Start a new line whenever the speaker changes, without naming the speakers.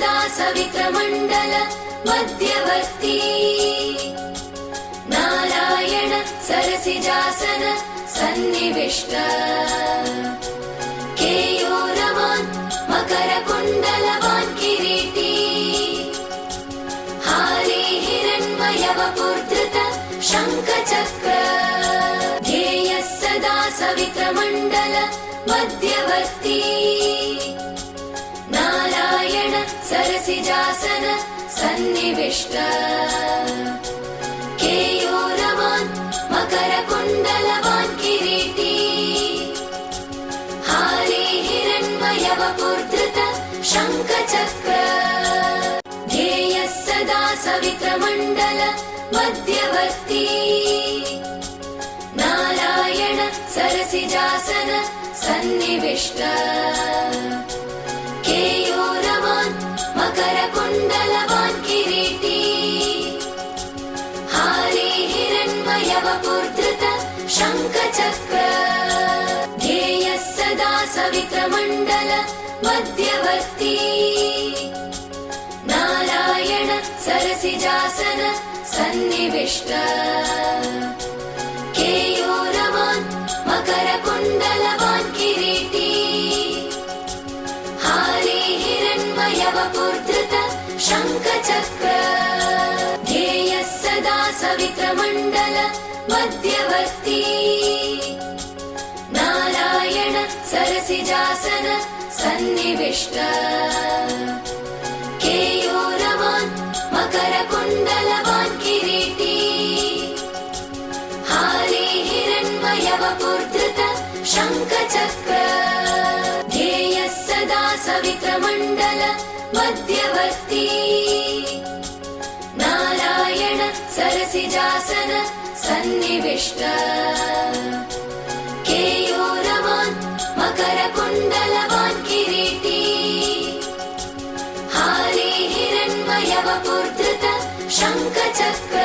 सदा सवित्रमण्डल मध्यवर्ती नारायण सरसिजासन सन्निविष्ट केयूरवान् मकरकुण्डलवान् किरीटी हारी हिरण्मयवपुर्धृत शङ्खचक्र ध्येयः सदा सवित्रमण्डल मध्यवर्ती नारायण सरसिजासन सन्निविष्ट केयूरवान् मकरकुण्डलवान् किरीटी हारी हिरण्मयवपुर्धृत शङ्खचक्र ध्येयः सदा सवित्रमण्डल मध्यवर्ती नारायण सरसिजासन सन्निविष्ट केयूरवान् मकरकुण्डलवान् किरीटी हारी हिरण्मयवपुर्धृत शङ्खचक्र ध्येयः सदा सवित्रमण्डल मध्यवर्ती नारायण सरसिजासन सन्निविष्ट केयूरवान् मकरकुण्डलवान् किरीटी हारी हिरण्मयवपुर्धृत शङ्खचक्र ध्येयः सदा सवित्रमण्डल मध्यवर्ती नारायण सरसिजासन सन्निविष्ट केयूरवान् मकरकुण्डलवान् किरीटी हारी हिरण्मयवपुर्धृत शङ्खचक्र ध्येयः सदा सवित्रमण्डल मध्यवर्ती नारायण सरसिजासन सन्निविष्ट केयूरवान् मकरकुण्डलवान् किरीटी हारी हिरण्मयवपुर्धृत शङ्खचक्र